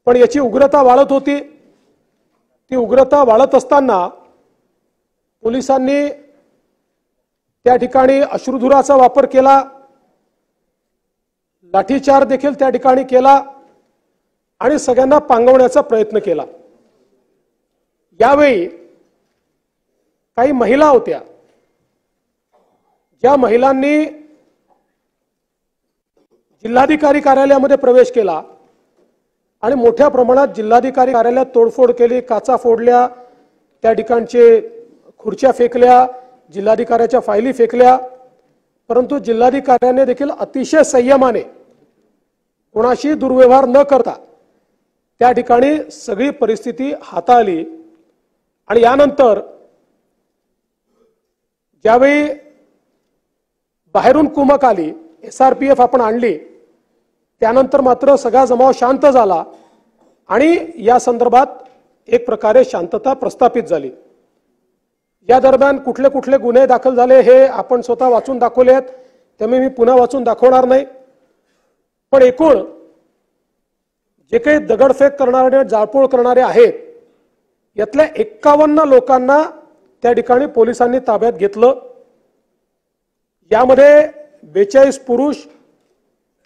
पण याची उग्रता वाढत होती। ती उग्रता वाढत असताना पोलिसांनी त्या ठिकाणी अश्रुधुराचा वापर केला, लाठीचार्ज देखील त्या ठिकाणी केला आणि सगळ्यांना पांगवण्याचा प्रयत्न केला। यावेळी काही महिला होत्या, ज्या महिलांनी जिल्हाधिकारी कार्यालयामध्ये प्रवेश केला आणि मोठ्या प्रमाणात जिल्हाधिकारी कार्यालयात तोडफोड केली, काचा फोडल्या, त्या ठिकाणचे खुर्च्या फेकल्या, जिल्हाधिकाऱ्याच्या फायली फेकल्या। परंतु जिल्हाधिकाऱ्याने देखील अतिशय संयमाने कोणाशी दुर्व्यवहार न करता त्या ठिकाणी सगळी परिस्थिती हाताळली। आणि यानंतर ज्यावेळी बाहेरून कुमक आली, SRPF आपण आणली, त्यानंतर मात्र सगळा जमाव शांत झाला आणि या संदर्भात एक प्रकारे शांतता प्रस्थापित झाली। या दरम्यान कुठले कुठले गुन्हे दाखल झाले हे आपण स्वतः वाचून दाखवले आहेत, त्यामुळे मी पुन्हा वाचून दाखवणार नाही। पण एकूण जे काही दगडफेक करणारे, जाळपोळ करणारे आहेत, यातल्या 51 लोकांना त्या ठिकाणी पोलिसांनी ताब्यात घेतलं। यामध्ये 42 पुरुष,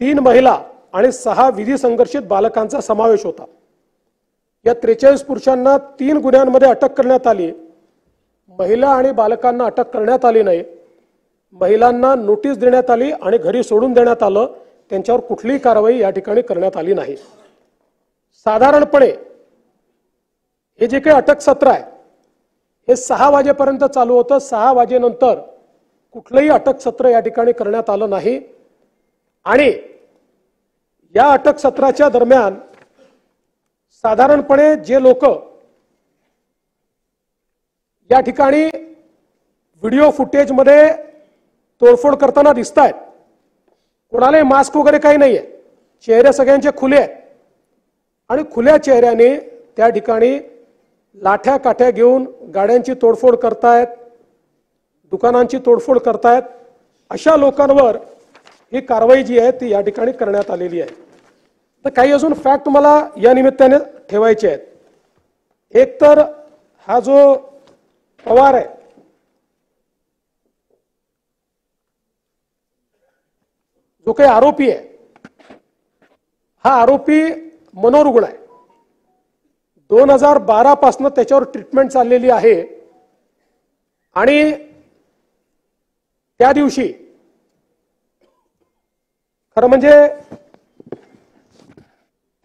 3 महिला आणि 6 विधी संघर्षित बालकांचा समावेश होता। या 43 पुरुषांना 3 गुन्ह्यांमध्ये अटक करण्यात आली। महिला आणि बालकांना अटक करण्यात आली नाही। महिलांना नोटीस देण्यात आली आणि घरी सोडून देण्यात आलं, त्यांच्यावर कुठलीही कारवाई या ठिकाणी करण्यात आली नाही। साधारणपणे हे जे काही अटक सत्र आहे हे 6 वाजेपर्यंत चालू होतं। 6 वाजेनंतर कुठलंही अटक सत्र या ठिकाणी करण्यात आलं नाही। आणि या अटक सत्राच्या दरम्यान साधारणपणे जे लोक या ठिकाणी व्हिडिओ फुटेज मध्ये तोडफोड करताना दिसत आहेत, कोणालाही मास्क वगैरे काही नाहीये, चेहरे सगळ्यांचे खुले आहेत आणि खुल्या चेहऱ्याने त्या ठिकाणी लाठ्या काठ्या घेऊन गाड्यांची तोडफोड करतायत, दुकानांची तोडफोड करतायत। अशा लोकांवर ही कारवाई जी आहे ती या ठिकाणी करण्यात आलेली आहे। तर काही अजून फॅक्ट मला या निमित्ताने ठेवायचे आहेत। एक तर हा जो पवार आहे, जो काही आरोपी आहे, हा आरोपी मनोरुग्ण आहे। 2012 पासून त्याच्यावर ट्रीटमेंट चाललेली आहे आणि त्या दिवशी खरं म्हणजे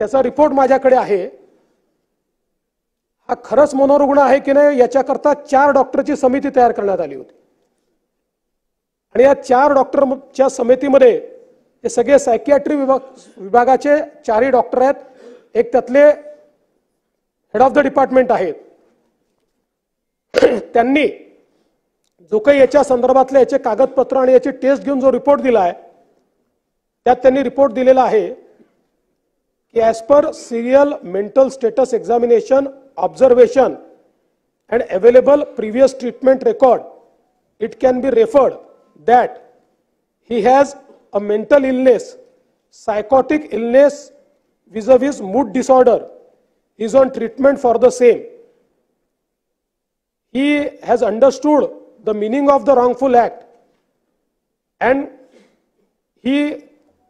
त्याचा रिपोर्ट माझ्याकडे आहे। हा खरंच मनोरुग्ण आहे की नाही याच्याकरता 4 डॉक्टरची समिती तयार करण्यात आली होती आणि या 4 डॉक्टरच्या समितीमध्ये हे सगळे सायकियाट्री विभागाचे 4ही डॉक्टर आहेत। एक त्यातले हेड ऑफ द डिपार्टमेंट आहेत। त्यांनी जो काही याच्या संदर्भातले याचे कागदपत्र आणि याची टेस्ट घेऊन जो रिपोर्ट दिला आहे त्यात त्यांनी रिपोर्ट दिलेला आहे की as per serial mental status examination observation and available previous treatment record it can be referred that he has a mental illness, psychotic illness vis-a-vis mood disorder, is on treatment for the same. He has understood the meaning of the wrongful act and he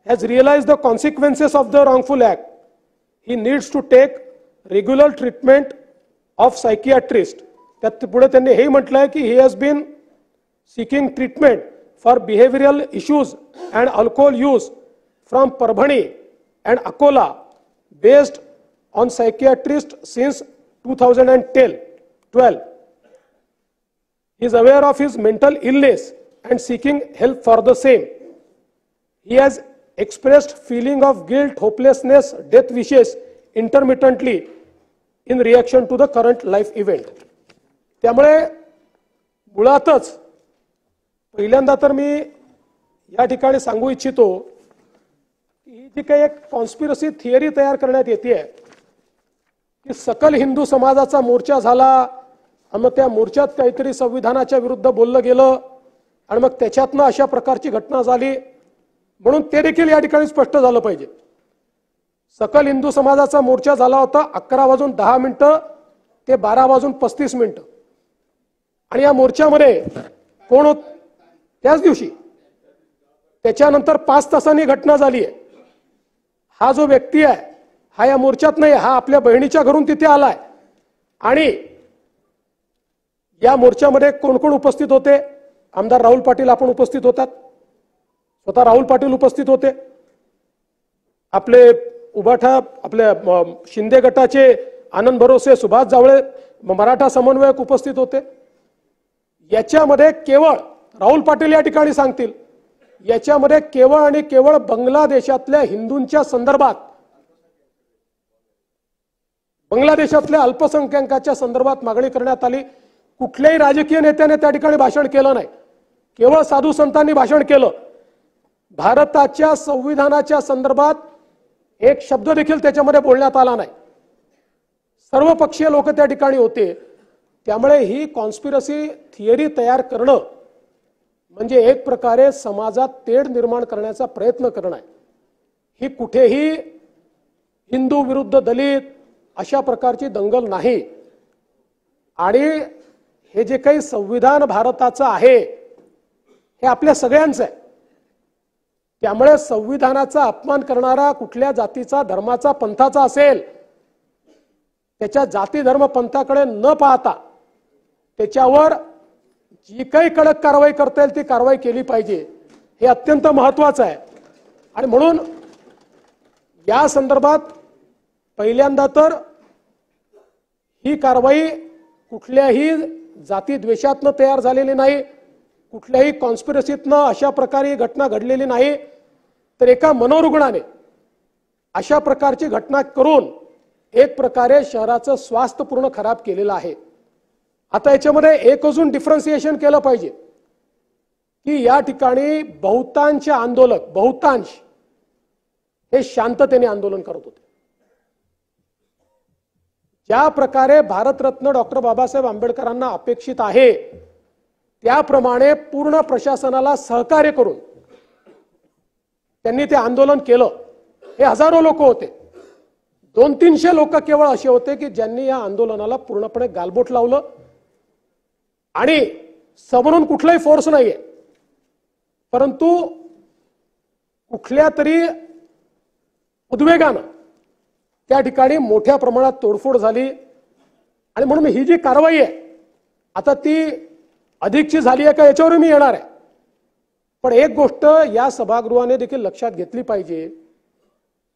has realized the consequences of the wrongful act. He needs to take regular treatment of psychiatrist. त्यात पुढे त्यांनी हे म्हटलंय की he has been seeking treatment for behavioral issues and alcohol use from Parbhani and Akola based on psychiatrist since 2012. He is aware of his mental illness and seeking help for the same. He has expressed feeling of guilt, hopelessness, death wishes intermittently in reaction to the current life event. त्यामुळे मुळातच पहिल्यांदा तर मी या ठिकाणी सांगू इच्छितो की ही जी काही एक कॉन्स्पिरसी थिअरी तयार करण्यात येते की सकल हिंदू समाजाचा मोर्चा झाला आणि मग त्या मोर्चात काहीतरी संविधानाच्या विरुद्ध बोललं गेलं आणि मग त्याच्यातनं अशा प्रकारची घटना झाली, म्हणून ते देखील या ठिकाणी स्पष्ट झालं पाहिजे। सकल हिंदू समाजाचा मोर्चा झाला होता 11:10 ते 12:35. आणि या मोर्चामध्ये कोण होत त्याच दिवशी, त्याच्यानंतर 5 तासांनी घटना झाली आहे. हा जो व्यक्ती आहे हा या मोर्चात नाही, हा आपल्या बहिणीच्या घरून तिथे आलाय. आणि या मोर्चामध्ये कोण कोण उपस्थित होते? आमदार राहुल पाटील आपण उपस्थित होतात, स्वतः राहुल पाटील उपस्थित होते, आपले उबाठा आपल्या शिंदे गटाचे आनंद भरोसे, सुभाष जावळे, मराठा समन्वयक उपस्थित होते. याच्यामध्ये केवळ राहुल पाटील या ठिकाणी सांगतील, याच्यामध्ये केवळ आणि केवळ बांगलादेशातल्या हिंदूंच्या संदर्भात, बांगलादेशातल्या अल्पसंख्याकांच्या संदर्भात मागणी करण्यात आली. कुठल्याही राजकीय नेत्याने त्या ठिकाणी भाषण केलं नाही, केवळ साधू संतांनी भाषण केलं. भारताच्या संविधानाच्या संदर्भात एक शब्द देखील त्याच्यामध्ये बोलण्यात आला नाही. सर्व पक्षीय लोक त्या ठिकाणी होते. त्यामुळे ही कॉन्स्पिरसी थिअरी तयार करणं म्हणजे एक प्रकारे समाजात तेढ निर्माण करण्याचा प्रयत्न करणं आहे. ही कुठेही हिंदू विरुद्ध दलित अशा प्रकारची दंगल नाही. आणि हे जे काही संविधान भारताचं आहे हे आपल्या सगळ्यांचं आहे. त्यामुळे संविधानाचा अपमान करणारा कुठल्या जातीचा, धर्माचा, पंथाचा असेल, त्याच्या जाती धर्म पंथाकडे न पाहता त्याच्यावर जी काही कडक कारवाई करता येईल ती कारवाई केली पाहिजे, हे अत्यंत महत्त्वाचं आहे. आणि म्हणून या संदर्भात पहिल्यांदा तर ही कारवाई कुठल्याही जाती द्वेषातनं तयार झालेली नाही, कुठल्याही कॉन्स्पिरसीतनं अशा प्रकारे घटना घडलेली नाही. तर एका मनोरुग्णाने अशा प्रकारची घटना करून एक प्रकारे शहराचं स्वास्थ्य पूर्ण खराब केलेलं आहे. आता याच्यामध्ये एक अजून डिफरन्सिएशन केलं पाहिजे की या ठिकाणी बहुतांश आंदोलक, बहुतांश हे शांततेने आंदोलन करत होते. ज्या प्रकारे भारतरत्न डॉक्टर बाबासाहेब आंबेडकरांना अपेक्षित आहे त्याप्रमाणे पूर्ण प्रशासनाला सहकार्य करून त्यांनी ते आंदोलन केलं. हे हजारो लोक होते. 200-300 लोक केवळ असे होते की ज्यांनी या आंदोलनाला पूर्णपणे गालबोट लावलं. आणि समोरून कुठलाही फोर्स नाहीये, परंतु कुठल्या तरी उद्वेगानं त्या ठिकाणी मोठ्या प्रमाणात तोडफोड झाली. आणि म्हणून ही जी कारवाई आहे आता ती अधिकची झाली आहे का याच्यावर मी येणार आहे. पण एक गोष्ट या सभागृहाने देखील लक्षात घेतली पाहिजे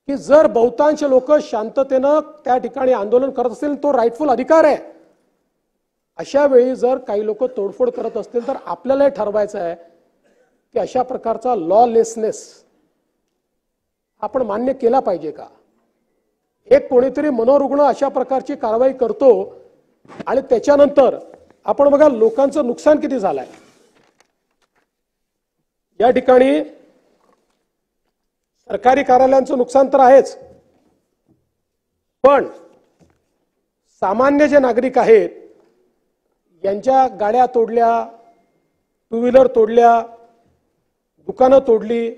की जर बहुतांश लोक शांततेनं त्या ठिकाणी आंदोलन करत असतील तो राईटफुल अधिकार आहे. अशा वेळी जर काही लोक तोडफोड करत असतील तर आपल्याला ठरवायचं आहे की अशा प्रकारचा लॉलेसनेस आपण मान्य केला पाहिजे का. एक कोणीतरी मनोरुग्ण अशा प्रकारची कारवाई करतो आणि त्याच्यानंतर आपण बघा लोकांचं नुकसान किती झालंय. या ठिकाणी सरकारी कार्यालयांचं नुकसान तर आहेच, पण सामान्य जे नागरिक आहेत यांच्या गाड्या तोडल्या, टू व्हीलर तोडल्या, दुकानं तोडली,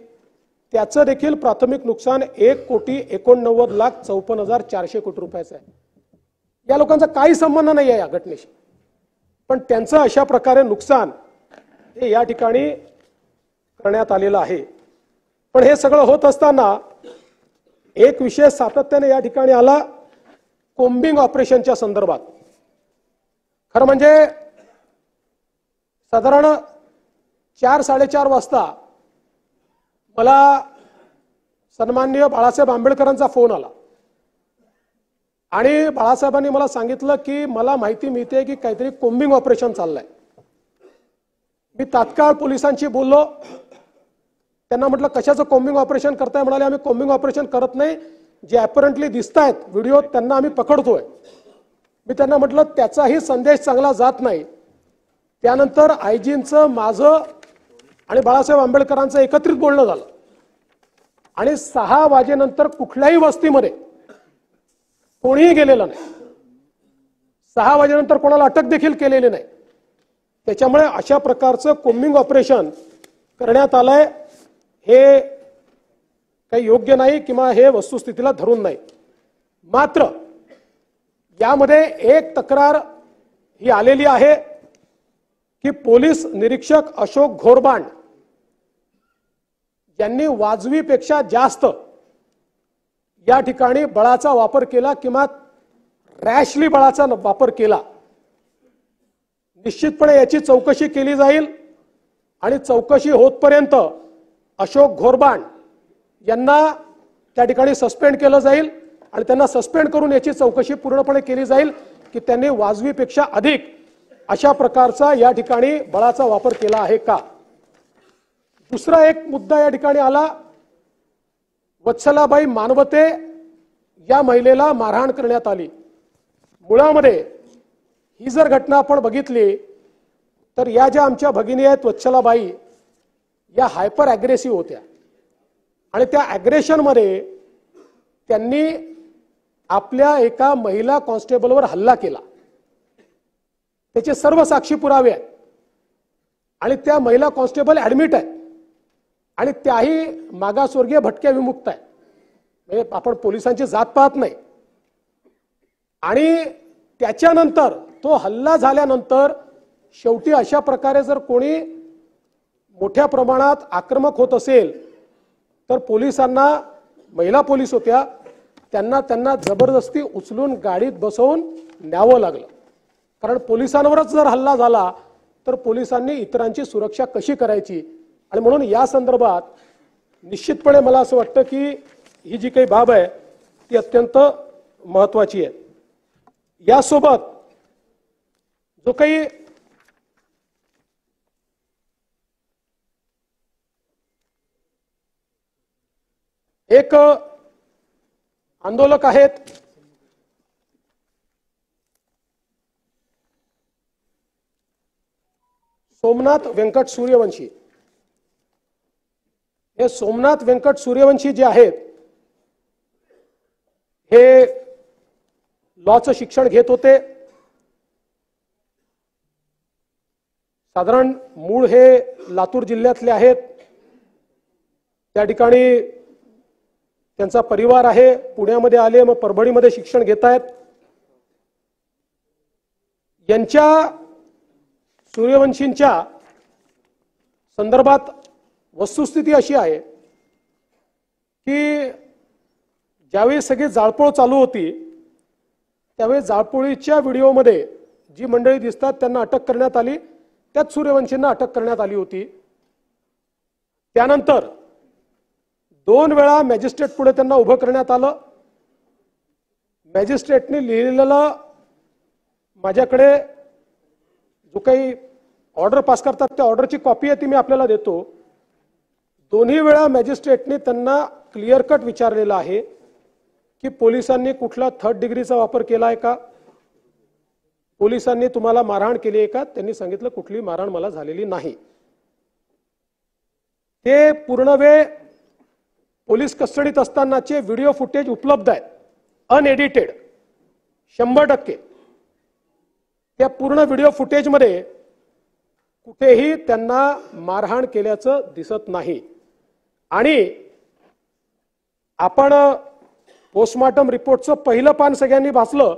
त्याचं देखील प्राथमिक नुकसान 1,89,54,400 कोटी रुपयाचं आहे. या लोकांचा काही संबंध नाही आहे या घटनेशी, पण त्यांचं अशा प्रकारे नुकसान हे या ठिकाणी करण्यात आलेलं आहे. पण हे सगळं होत असताना एक विषय सातत्याने या ठिकाणी आला, कोम्बिंग ऑपरेशनच्या संदर्भात. खरं म्हणजे साधारण 4-4:30 वाजता मला सन्माननीय बाळासाहेब आंबेडकरांचा फोन आला आणि बाळासाहेबांनी मला सांगितलं की मला माहिती मिळते की काहीतरी कोम्बिंग ऑपरेशन चाललंय. मी तात्काळ पोलिसांशी बोललो. त्यांना म्हटलं कशाचं कोम्बिंग ऑपरेशन करताय. म्हणाले आम्ही कोम्बिंग ऑपरेशन करत नाही, जे अपरंटली दिसतायत व्हिडिओ त्यांना आम्ही पकडतोय. मी त्यांना म्हटलं त्याचाही संदेश चांगला जात नाही. त्यानंतर आयजींचं, माझं आणि बाळासाहेब आंबेडकरांचं एकत्रित बोलणं झालं आणि 6 वाजेनंतर कुठल्याही वस्तीमध्ये कोणीही गेलेलं नाही. 6 वाजेनंतर कोणाला अटक देखील केलेली नाही. त्याच्यामुळे अशा प्रकारचं कोम्बिंग ऑपरेशन करण्यात आलंय. हे काही योग्य नाही किंवा हे वस्तुस्थितीला धरून नाही। मात्र यामध्ये एक तक्रार ही आलेली आहे की पोलीस निरीक्षक अशोक घोरबांड यांनी वाजवीपेक्षा जास्त या ठिकाणी बळाचा वापर केला किंवा रॅशली बळाचा वापर केला। निश्चितपणे याची चौकशी केली जाईल आणि चौकशी होतपर्यंत अशोक घोरबांड यांना त्या ठिकाणी सस्पेंड केलं जाईल आणि त्यांना सस्पेंड करून याची चौकशी पूर्णपणे केली जाईल की त्यांनी वाजवीपेक्षा अधिक अशा प्रकारचा या ठिकाणी बळाचा वापर केला आहे का। दुसरा एक मुद्दा या ठिकाणी आला, वत्सलाबाई मानवते या महिलेला मारहाण करण्यात आली। मुळामध्ये ही जर घटना आपण बघितली तर या ज्या आमच्या भगिनी आहेत वत्सलाबाई या हायपर ॲग्रेसिव्ह होत्या आणि त्या ॲग्रेशन मध्ये त्यांनी आपल्या एका महिला कॉन्स्टेबलवर हल्ला केला। त्याचे सर्व साक्षी पुरावे आहेत आणि त्या महिला कॉन्स्टेबल ऍडमिट आहेत आणि त्याही मागासवर्गीय भटक्या विमुक्त आहेत। म्हणजे आपण पोलिसांची जात पाहत नाही। आणि त्याच्यानंतर तो हल्ला झाल्यानंतर शेवटी अशा प्रकारे जर कोणी मोठ्या प्रमाणात आक्रमक होत असेल तर पोलिसांना, महिला पोलीस होत्या, त्यांना जबरदस्ती उचलून गाडीत बसवून न्यावं लागलं। कारण पोलिसांवरच जर हल्ला झाला तर पोलिसांनी इतरांची सुरक्षा कशी करायची आणि म्हणून या संदर्भात निश्चितपणे मला असं वाटतं की ही जी काही बाब आहे ती अत्यंत महत्त्वाची आहे। यासोबत जो काही एक आंदोलक आहेत सोमनाथ व्यंकट सूर्यवंशी, हे सोमनाथ व्यंकट सूर्यवंशी जे आहेत हे लॉचं शिक्षण घेत होते। साधारण मूळ हे लातूर जिल्ह्यातले आहेत। त्या ठिकाणी त्यांचा परिवार आहे, पुण्यामध्ये आले, मग परभणीमध्ये शिक्षण घेत आहेत। यांच्या सूर्यवंशींच्या संदर्भात वस्तुस्थिती अशी आहे की ज्यावेळी सगळी जाळपोळ चालू होती त्यावेळी जाळपोळीच्या व्हिडिओमध्ये जी मंडळी दिसतात त्यांना अटक करण्यात आली, त्यात सूर्यवंशींना अटक करण्यात आली होती। त्यानंतर 2 वेळा मॅजिस्ट्रेट पुढे त्यांना उभं करण्यात आलं। मॅजिस्ट्रेटने लिहिलेलं माझ्याकडे जो काही ऑर्डर पास करतात त्या ऑर्डरची कॉपी आहे ती मी आपल्याला देतो। दोन्ही वेळा मॅजिस्ट्रेटने त्यांना क्लिअर कट विचारलेलं आहे की पोलिसांनी कुठला 3rd डिग्रीचा वापर केला आहे का, पोलिसांनी तुम्हाला मारहाण केली आहे का। त्यांनी सांगितलं कुठली मारहाण मला झालेली नाही। ते पूर्ण वेळ पोलीस कस्टडीत असतानाचे व्हिडिओ फुटेज उपलब्ध आहेत, अनएडिटेड 100%। त्या पूर्ण व्हिडिओ फुटेजमध्ये कुठेही त्यांना मारहाण केल्याचं दिसत नाही। आणि आपण पोस्टमॉर्टम रिपोर्टचं पहिलं पान सगळ्यांनी वाचलं,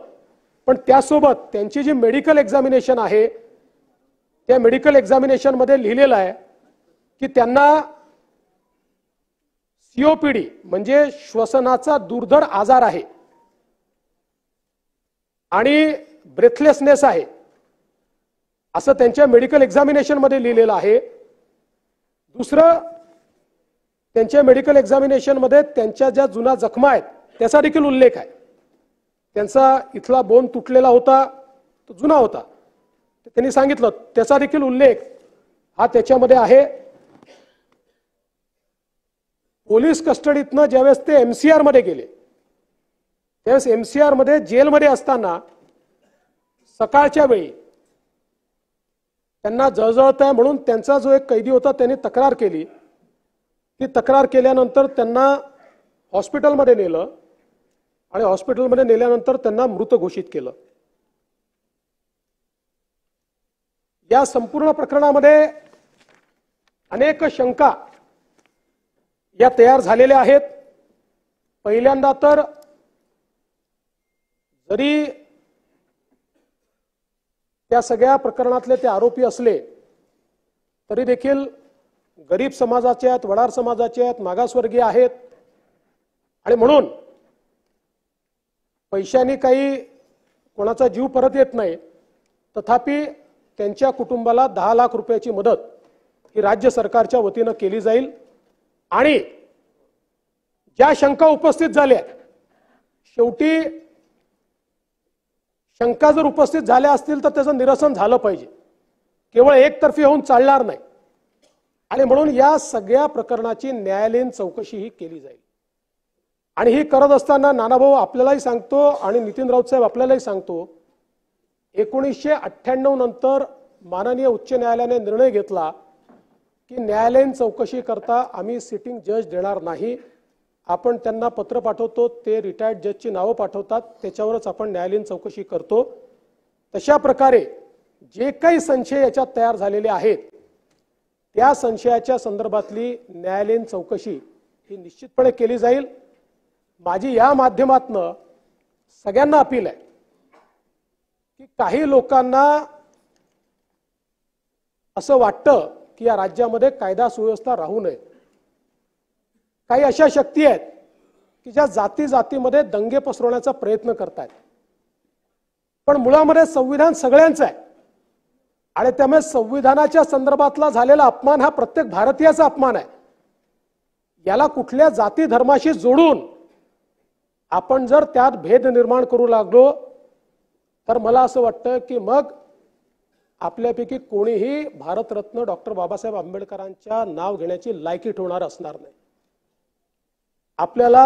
पण त्यासोबत त्यांची जी मेडिकल एक्झामिनेशन आहे त्या मेडिकल एक्झामिनेशन मध्ये लिहिलेलं आहे की त्यांना COPD म्हणजे श्वसनाचा दुर्धर आजार आहे आणि ब्रेथलेसनेस आहे असं त्यांच्या मेडिकल एक्झामिनेशन मध्ये लिहिलेलं आहे। दुसरं, त्यांच्या मेडिकल एक्झामिनेशन मध्ये त्यांच्या ज्या जुना जखमा आहेत त्याचा देखील उल्लेख आहे। त्यांचा इथला बोन तुटलेला होता, तो जुना होता, त्यांनी सांगितलं त्याचा देखील उल्लेख हा त्याच्यामध्ये आहे। पोलीस कस्टडीतनं ज्यावेळेस ते MCR मध्ये गेले त्यावेळेस MCR मध्ये जेलमध्ये असताना सकाळच्या वेळी त्यांना जळजळत आहे म्हणून त्यांचा जो एक कैदी होता त्यांनी तक्रार केली। ती तक्रार केल्यानंतर त्यांना हॉस्पिटलमध्ये नेलं आणि हॉस्पिटलमध्ये नेल्यानंतर त्यांना मृत घोषित केलं। या संपूर्ण प्रकरणामध्ये अनेक शंका या तयार झालेल्या आहेत। पहिल्यांदा तर जरी त्या सगळ्या प्रकरणातले ते आरोपी असले तरी देखील गरीब समाजाचे आहेत, वडार समाजाचे आहेत, मागासवर्गीय आहेत आणि म्हणून पैशाने काही कोणाचा जीव परत येत नाही, तथापि त्यांच्या कुटुंबाला 10 लाख रुपयाची मदत ही राज्य सरकारच्या वतीनं केली जाईल। आणि ज्या शंका उपस्थित झाल्या, शेवटी शंका जर उपस्थित झाल्या असतील तर त्याचं निरसन झालं पाहिजे, केवळ एकतर्फी होऊन चालणार नाही। आणि म्हणून या सगळ्या प्रकरणाची न्यायालयीन चौकशी ही केली जाईल। आणि ही करत असताना नानाभाऊ आपल्यालाही सांगतो आणि नितीन राऊत साहेब आपल्यालाही सांगतो, 1998 नंतर माननीय उच्च न्यायालयाने निर्णय घेतला की न्यायालयीन चौकशी करता आम्ही सिटिंग जज देणार नाही। आपण त्यांना पत्र पाठवतो, ते रिटायर्ड जजची नावं पाठवतात, त्याच्यावरच आपण न्यायालयीन चौकशी करतो। तशा प्रकारे जे काही संशय याच्यात तयार झालेले आहेत त्या संशयाच्या संदर्भातली न्यायालयीन चौकशी ही निश्चितपणे केली जाईल। माझी या माध्यमातनं सगळ्यांना अपील आहे की काही लोकांना असं वाटतं की या राज्यामध्ये कायदा सुव्यवस्था राहू नये। काही अशा शक्ती आहेत की ज्या जाती जातीमध्ये दंगे पसरवण्याचा प्रयत्न करतात, पण मुळामध्ये संविधान सगळ्यांचं आहे आणि त्यामुळे संविधानाच्या संदर्भातला झालेला अपमान हा प्रत्येक भारतीयाचा अपमान आहे। याला कुठल्या जाती धर्माशी जोडून आपण जर त्यात भेद निर्माण करू लागलो तर मला असं वाटतं की मग आपल्यापैकी कोणीही भारतरत्न डॉक्टर बाबासाहेब आंबेडकरांच्या नाव घेण्याची लायकी ठेवणार असणार नाही। आपल्याला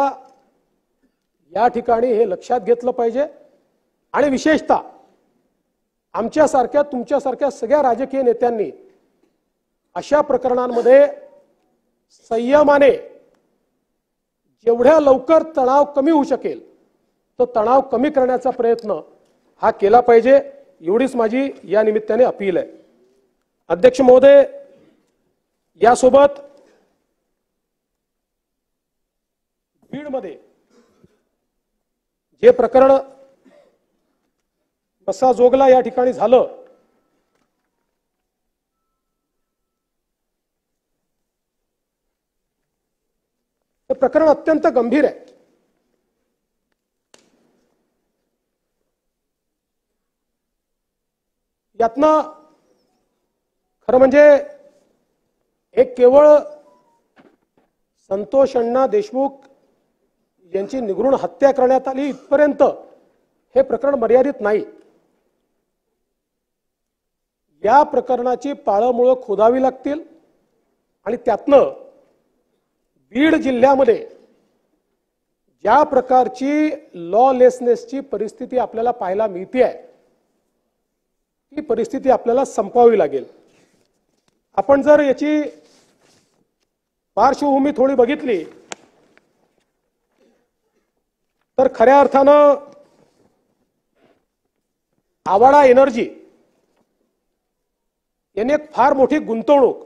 या ठिकाणी हे लक्षात घेतलं पाहिजे आणि विशेषतः आमच्यासारख्या तुमच्यासारख्या सगळ्या राजकीय नेत्यांनी अशा प्रकरणांमध्ये संयमाने जेवढ्या लवकर तणाव कमी होऊ शकेल तो तणाव कमी करण्याचा प्रयत्न हा केला पाहिजे, एवढीच माझी या निमित्ताने अपील आहे। अध्यक्ष महोदय, यासोबत बीडमध्ये जे प्रकरण मसाजोगला या ठिकाणी झालं, ते प्रकरण अत्यंत गंभीर आहे। यातनं खरं म्हणजे एक केवळ संतोष अण्णा देशमुख यांची निगृण हत्या करण्यात आली इथपर्यंत हे प्रकरण मर्यादित नाही। या प्रकरणाची पाळंमुळं खोदावी लागतील आणि त्यातनं बीड जिल्ह्यामध्ये ज्या प्रकारची लॉलेसनेसची परिस्थिती आपल्याला पाहायला मिळते आहे ती परिस्थिती आपल्याला संपवावी लागेल। आपण जर याची पार्श्वभूमी थोडी बघितली तर खऱ्या अर्थानं आवाडा एनर्जी यांनी एक फार मोठी गुंतवणूक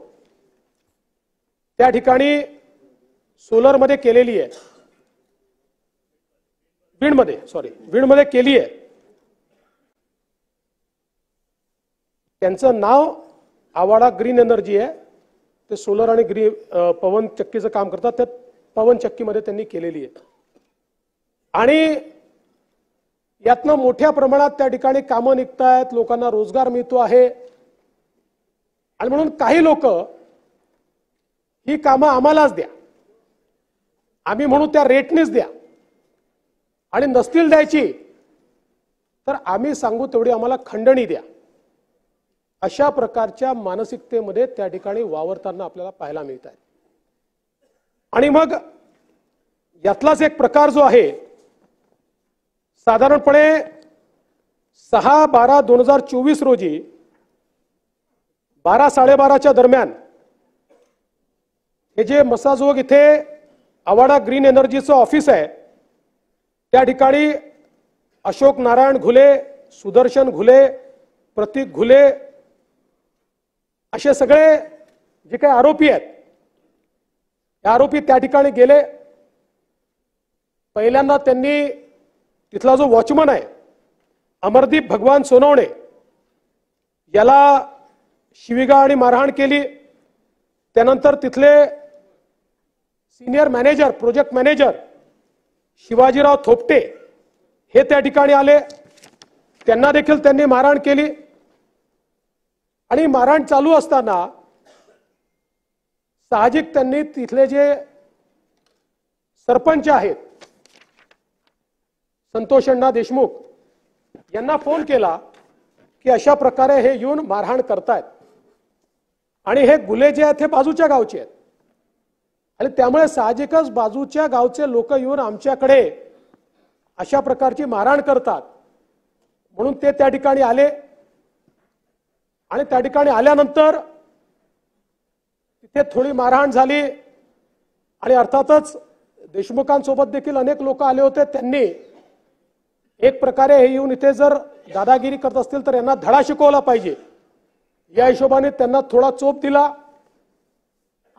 त्या ठिकाणी सोलरमध्ये केलेली आहे, बीडमध्ये केली आहे। त्यांचं नाव आवाडा ग्रीन एनर्जी आहे, ते सोलर आणि पवन चक्कीचं काम करतात, त्या पवन चक्कीमध्ये त्यांनी केलेली आहे आणि यातनं मोठ्या प्रमाणात त्या ठिकाणी कामं निघतायत, लोकांना रोजगार मिळतो आहे। आणि म्हणून काही लोक ही कामं आम्हालाच द्या, आम्ही म्हणू त्या रेटनेच द्या आणि नसतील द्यायची तर आम्ही सांगू तेवढी आम्हाला खंडणी द्या, अशा प्रकारच्या मानसिकतेमध्ये त्या ठिकाणी वावरताना आपल्याला पाहायला मिळत आहे। आणि मग यातलाच एक प्रकार जो आहे, साधारणपणे 6/12/2024 रोजी 12-12:30च्या दरम्यान हे जे मसाजोग इथे आवाडा ग्रीन एनर्जीचं ऑफिस आहे त्या ठिकाणी अशोक नारायण घुले, सुदर्शन घुले, प्रतीक घुले असे सगळे जे काही आरोपी आहेत, हे आरोपी त्या ठिकाणी गेले। पहिल्यांदा त्यांनी तिथला जो वॉचमन आहे अमरदीप भगवान सोनवणे याला शिवीगाळ आणि मारहाण केली। त्यानंतर तिथले senior manager project manager Shivajirao Thopte हे त्या ठिकाणी आले, त्यांना देखील त्यांनी मारहाण केली। आणि मारहाण चालू असताना साहजिक त्यांनी तिथले जे सरपंच आहेत संतोष अण्णा देशमुख यांना फोन केला की अशा प्रकारे हे येऊन मारहाण करतायत आणि हे गुले जे आहेत हे बाजूच्या गावचे आहेत आणि त्यामुळे साहजिकच बाजूच्या गावचे लोक येऊन आमच्याकडे अशा प्रकारची मारहाण करतात म्हणून ते त्या ठिकाणी आले। आणि त्या ठिकाणी आल्यानंतर तिथे थोडी मारहाण झाली आणि अर्थातच देशमुखांसोबत देखील अनेक लोक आले होते। त्यांनी एक प्रकारे हे येऊन इथे जर दादागिरी करत असतील तर यांना धडा शिकवला पाहिजे या हिशोबाने त्यांना थोडा चोप दिला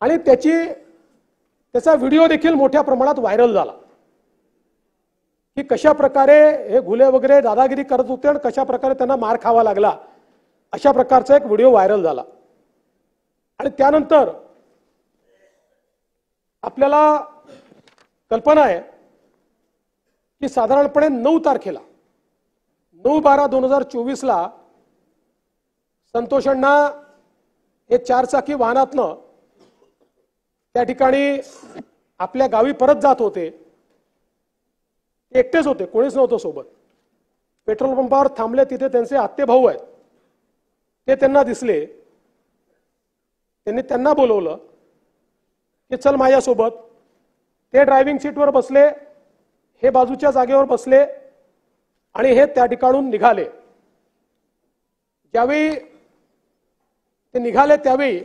आणि त्याचा व्हिडिओ देखील मोठ्या प्रमाणात व्हायरल झाला की कशा प्रकारे हे गुले वगैरे दादागिरी करत होते आणि कशा प्रकारे त्यांना मार खावा लागला अशा प्रकारचा एक व्हिडिओ व्हायरल झाला। आणि त्यानंतर आपल्याला कल्पना आहे की साधारणपणे 9 तारखेला 9/12/2024 ला संतोष अण्णा हे 4 चाकी वाहनातनं त्या ठिकाणी आपल्या गावी परत जात होते। एकटेच होते, कोणीच नव्हतं सोबत। पेट्रोल पंपावर थांबले, तिथे त्यांचे आत्ते भाऊ आहेत ते त्यांना दिसले। त्यांनी त्यांना बोलवलं की चल माझ्यासोबत। ते ड्रायव्हिंग सीटवर बसले, हे बाजूच्या जागेवर बसले आणि हे त्या ठिकाणून निघाले। ज्यावेळी ते निघाले त्यावेळी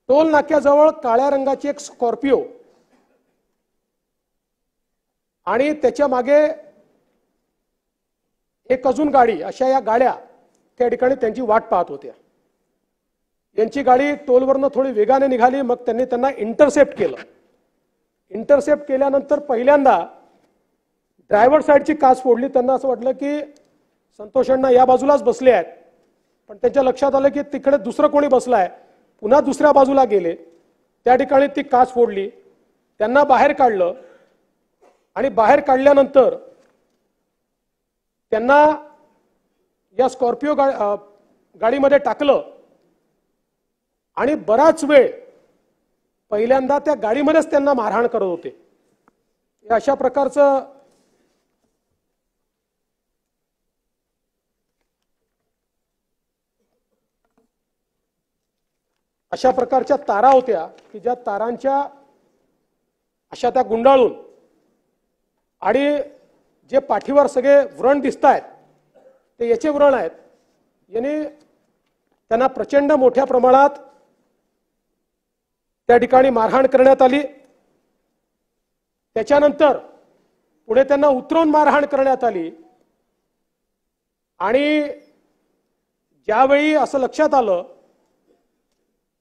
टोल नाक्याजवळ काळ्या रंगाची एक स्कॉर्पिओ आणि त्याच्या मागे एक अजून गाडी, अशा या गाड्या त्या ठिकाणी त्यांची वाट पाहत होत्या। यांची गाडी टोलवरनं थोडी वेगाने निघाली, मग त्यांनी त्यांना इंटरसेप्ट केलं। इंटरसेप्ट केल्यानंतर पहिल्यांदा ड्रायव्हर साईडची काच फोडली। त्यांना असं वाटलं की संतोष अण्णा या बाजूलाच बसले आहेत, पण त्यांच्या लक्षात आलं की तिकडे दुसरं कोणी बसलाय। पुन्हा दुसऱ्या बाजूला गेले, त्या ठिकाणी ती काच फोडली, त्यांना बाहेर काढलं आणि बाहेर काढल्यानंतर त्यांना या स्कॉर्पिओ गाडीमध्ये टाकलं आणि बराच वेळ पहिल्यांदा त्या गाडीमध्येच त्यांना मारहाण करत होते। अशा प्रकारचं अशा प्रकारच्या तारा होत्या की ज्या तारांच्या अशा त्या गुंडाळून आणि जे पाठीवर सगळे व्रण दिसत आहेत ते याचे व्रण आहेत। याने त्यांना प्रचंड मोठ्या प्रमाणात त्या ठिकाणी मारहाण करण्यात आली। त्याच्यानंतर पुढे त्यांना उतरवून मारहाण करण्यात आली आणि ज्यावेळी असं लक्षात आलं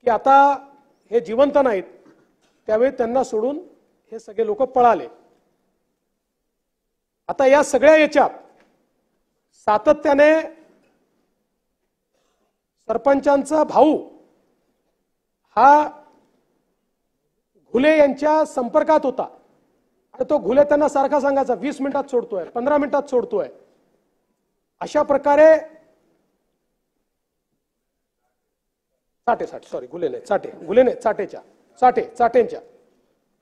की आता हे जिवंत नाहीत त्यावेळी त्यांना सोडून हे सगळे लोक पळाले। आता या सगळ्या याच्यात सातत्याने सरपंचांचा भाऊ हा घुले यांच्या संपर्कात होता आणि तो घुले त्यांना सारखा सांगायचा 20 मिनिटात सोडतोय, 15 मिनिटात सोडतोय। अशा प्रकारे चाटेंच्या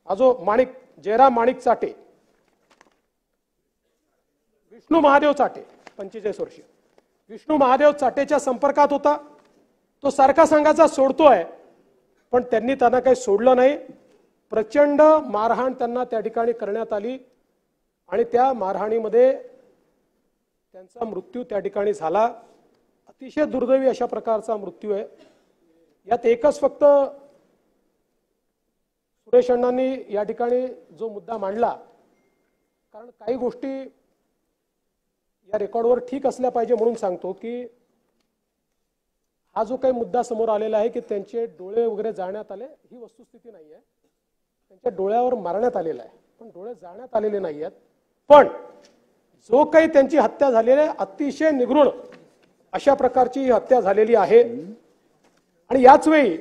आजो माणिक जयराम माणिक चाटे, विष्णू महादेव चाटे 45 वर्षीय विष्णू महादेव चाटेच्या संपर्कात होता। तो सारखा सांगायचा सोडतोय, पण त्यांनी त्यांना काही सोडलं नाही। प्रचंड मारहाण त्यांना त्या ठिकाणी करण्यात आली आणि त्या मारहाणीमध्ये त्यांचा मृत्यू त्या ठिकाणी झाला। अतिशय दुर्दैवी अशा प्रकारचा मृत्यू आहे। यात एकच फक्त सुरेश अण्णांनी या ठिकाणी जो मुद्दा मांडला, कारण काही गोष्टी या रेकॉर्डवर ठीक असल्या पाहिजे म्हणून सांगतो की हा जो काही मुद्दा समोर आलेला आहे की त्यांचे डोळे वगैरे जाळण्यात आले, ही वस्तुस्थिती नाही आहे। त्यांच्या डोळ्यावर मारण्यात आलेला आहे। पण डोळे जाळण्यात आलेले नाहीयेत. पण जो काही त्यांची हत्या झालेली आहे अतिशय निगृढ अशा प्रकारची ही हत्या झालेली आहे. आणि याच वेळी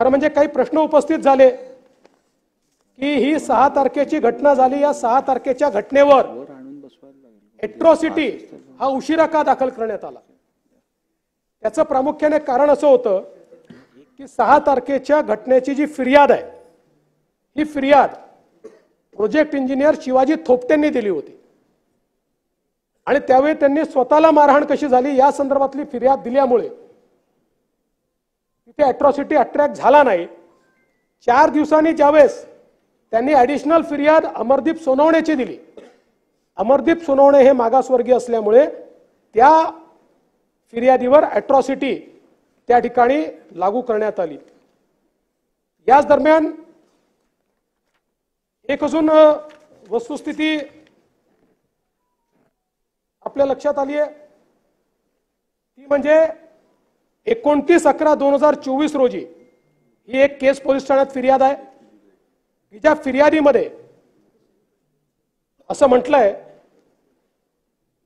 खरं म्हणजे काही प्रश्न उपस्थित झाले की ही 6 तारखेची घटना झाली. या 6 तारखेच्या घटनेवर एट्रॉसिटी हा उशिरा का दाखल करण्यात आला. त्याचं प्रामुख्याने कारण असं होतं की 6 तारखेच्या घटनेची जी फिर्याद आहे ही फिर्याद प्रोजेक्ट इंजिनियर शिवाजी थोपटेंनी दिली होती. आणि त्यावेळी त्यांनी स्वतःला मारहाण कशी झाली या संदर्भातली फिर्याद दिल्यामुळे तिथे अॅट्रॉसिटी अट्रॅक्ट झाला नाही. 4 दिवसांनी ज्यावेळेस त्यांनी ॲडिशनल फिर्याद अमरदीप सोनवणेची दिली. अमरदीप सोनवणे हे मागासवर्गीय असल्यामुळे त्या फिर्यादीवर अॅट्रॉसिटी त्या ठिकाणी लागू करण्यात आली. याच दरम्यान एक अजून वस्तुस्थिती आपल्या लक्षात आली आहे ती म्हणजे 29/11/2024 रोजी ही एक केस पोलीस ठाण्यात फिर्याद आहे की ज्या फिर्यादीमध्ये असं म्हटलंय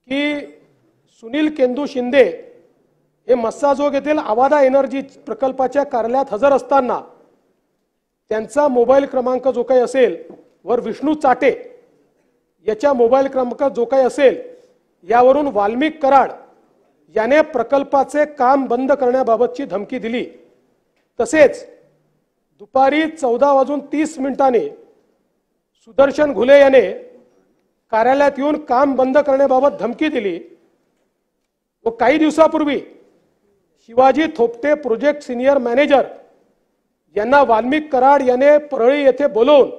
की सुनील केंदू शिंदे हे मस्साजोग येथील आवादा एनर्जी प्रकल्पाच्या कार्यालयात हजर असताना त्यांचा मोबाईल क्रमांक जो काही असेल वर विष्णू चाटे याच्या मोबाईल क्रमांक जो काही असेल यावरून वाल्मिक कराड याने प्रकल्पाचे काम बंद करण्याबाबतची धमकी दिली. तसेच दुपारी 14:30 सुदर्शन घुले याने कार्यालयात येऊन काम बंद करण्याबाबत धमकी दिली. व काही दिवसापूर्वी Shivaji Thopte project senior manager यांना वाल्मिक कराड याने परळी येथे बोलवून